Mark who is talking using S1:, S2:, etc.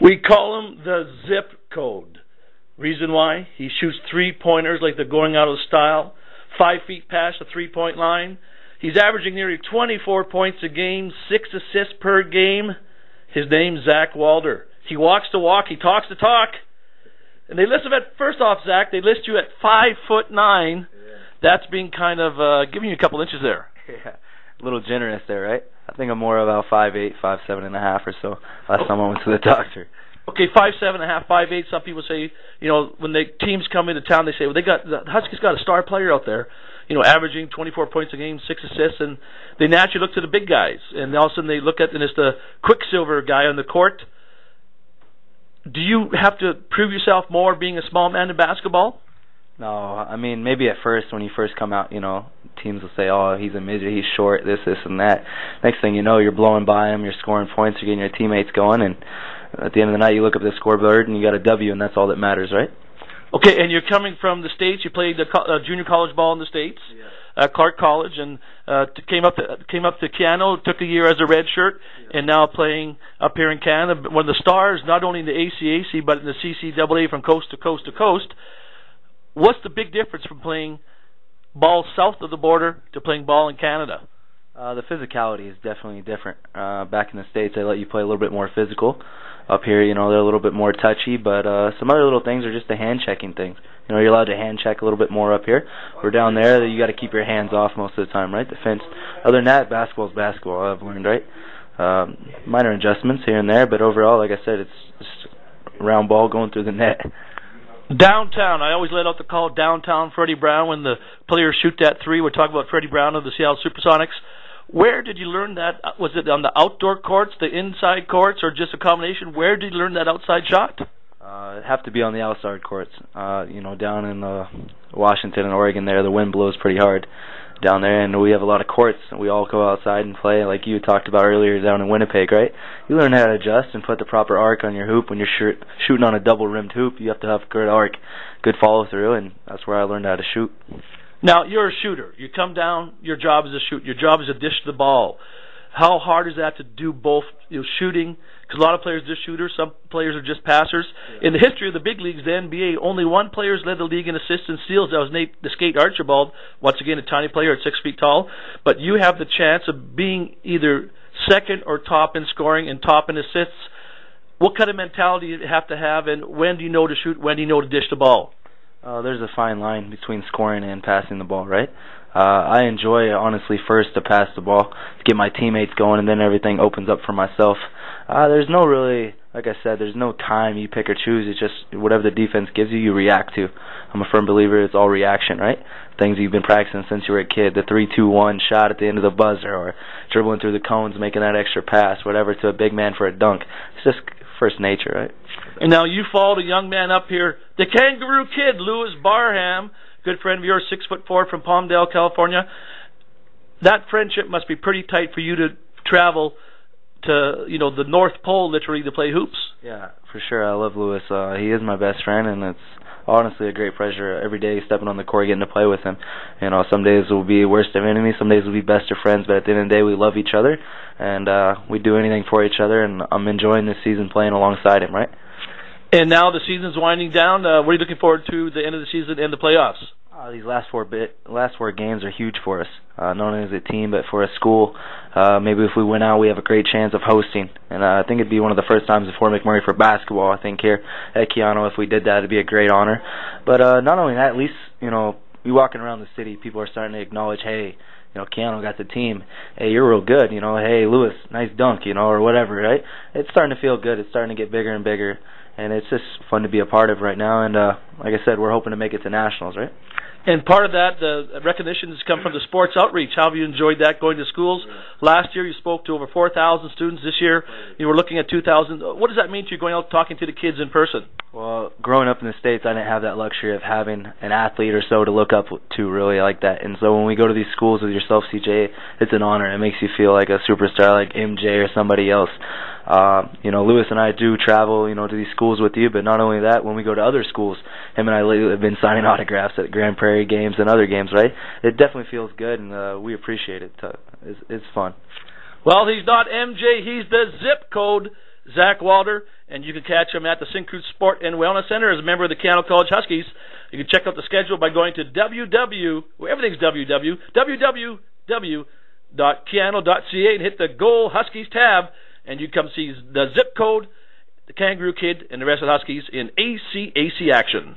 S1: We call him the zip code. Reason why? He shoots three-pointers like they're going out of style, 5 feet past the three-point line. He's averaging nearly 24 points a game, 6 assists per game. His name's Zach Waldher. He walks the walk, he talks the talk. And they list him at, first off, Zach, they list you at 5'9". Yeah. That's being kind of giving you a couple inches there.
S2: Yeah, a little generous there, right? I think I'm more about 5'8", 5'7.5" or so. Last time I went to the doctor.
S1: Okay, 5'7.5", 5'8". Some people say, you know, when teams come into town, they say, well, the Huskies got a star player out there, you know, averaging 24 points a game, 6 assists, and they naturally look to the big guys. And all of a sudden they look at, and it's the Quicksilver guy on the court. Do you have to prove yourself more being a small man in basketball?
S2: No, I mean, maybe at first when you first come out, you know, teams will say, oh, he's a midget, he's short, this, and that. Next thing you know, you're blowing by him, you're scoring points, you're getting your teammates going, and at the end of the night, you look up the scoreboard and you got a W, and that's all that matters, right?
S1: Okay, and you're coming from the States. You played the junior college ball in the States, Clark College, and came up to Keanu, took a year as a red shirt, and now playing up here in Canada. One of the stars, not only in the ACAC, but in the CCAA from coast to coast to coast. What's the big difference from playing ball south of the border to playing ball in Canada?
S2: The physicality is definitely different. Back in the States, they let you play a little bit more physical. Up here, you know, they're a little bit more touchy, but some other little things are just the hand-checking things. You know, you're allowed to hand-check a little bit more up here. We're down there, you got to keep your hands off most of the time, right? Defense. Other than that, basketball's basketball, I've learned, right? Minor adjustments here and there, but overall, like I said, it's just a round ball going through the net.
S1: Downtown, I always let out the call downtown Freddie Brown when the players shoot that three. We're talking about Freddie Brown of the Seattle Supersonics. Where did you learn that? Was it on the outdoor courts, the inside courts, or just a combination? Where did you learn that outside shot?
S2: It'd have to be on the outside courts. You know, down in Washington and Oregon there, the wind blows pretty hard down there, and we have a lot of courts, and we all go outside and play, like you talked about earlier down in Winnipeg, right? You learn how to adjust and put the proper arc on your hoop. When you're shooting on a double-rimmed hoop, you have to have good arc, good follow-through, and that's where I learned how to shoot.
S1: Now, you're a shooter. You come down, your job is to shoot. Your job is to dish the ball. How hard is that to do both, you know, shooting? Because a lot of players are just shooters. Some players are just passers. In the history of the big leagues, the NBA, only one player has led the league in assists and steals. That was Nate the Skate Archibald, once again a tiny player at 6 feet tall. But you have the chance of being either second or top in scoring and top in assists. What kind of mentality do you have to have, and when do you know to shoot, when do you know to dish the ball?
S2: There's a fine line between scoring and passing the ball, right? I enjoy, honestly, first to pass the ball, to get my teammates going, and then everything opens up for myself. There's no really, like I said, there's no time you pick or choose. It's just whatever the defense gives you, you react to. I'm a firm believer it's all reaction, right? Things you've been practicing since you were a kid, the 3-2-1 shot at the end of the buzzer, or dribbling through the cones, making that extra pass, whatever, to a big man for a dunk. It's just first nature, right?
S1: And now you followed a young man up here, the Kangaroo Kid, Louis Barham, good friend of yours, 6'4" from Palmdale, California. That friendship must be pretty tight for you to travel to, you know, the North Pole, literally, to play hoops.
S2: Yeah, for sure. I love Louis. He is my best friend, and it's honestly a great pleasure every day stepping on the court, getting to play with him. You know, some days will be worst of enemies, some days will be best of friends, but at the end of the day, we love each other, and we do anything for each other, and I'm enjoying this season playing alongside him, right?
S1: And now the season's winding down. What are you looking forward to the end of the season and the playoffs?
S2: These last four games are huge for us, not only as a team but for a school. Maybe if we win out, we have a great chance of hosting, and I think it'd be one of the first times at Fort McMurray for basketball. I think here at Keanu, if we did that, it'd be a great honor. But not only that, at least, you know, we walking around the city, people are starting to acknowledge, hey, you know, Keanu got the team. Hey, you're real good. You know, hey, Louis, nice dunk. You know, or whatever, right? It's starting to feel good. It's starting to get bigger and bigger. And it's just fun to be a part of right now. And like I said, we're hoping to make it to nationals, right?
S1: And part of that, the recognition has come from the sports outreach. How have you enjoyed that, going to schools? Last year you spoke to over 4,000 students. This year you were looking at 2,000. What does that mean to you, going out talking to the kids in person?
S2: Well, growing up in the States, I didn't have that luxury of having an athlete or so to look up to really like that. And so when we go to these schools with yourself, CJ, it's an honor. It makes you feel like a superstar, like MJ or somebody else. You know, Louis and I do travel, you know, to these schools with you, but not only that, when we go to other schools, him and I have been signing autographs at Grand Prairie games and other games, right? It definitely feels good, and we appreciate it. It's fun.
S1: Well, he's not MJ, he's the zip code. Zach Waldher, and you can catch him at the Syncrude Sport and Wellness Center as a member of the Canal College Huskies. You can check out the schedule by going to everything's www.kiano.ca and hit the Goal Huskies tab, and you come see the Zip Code, the Kangaroo Kid, and the rest of the Huskies in ACAC action.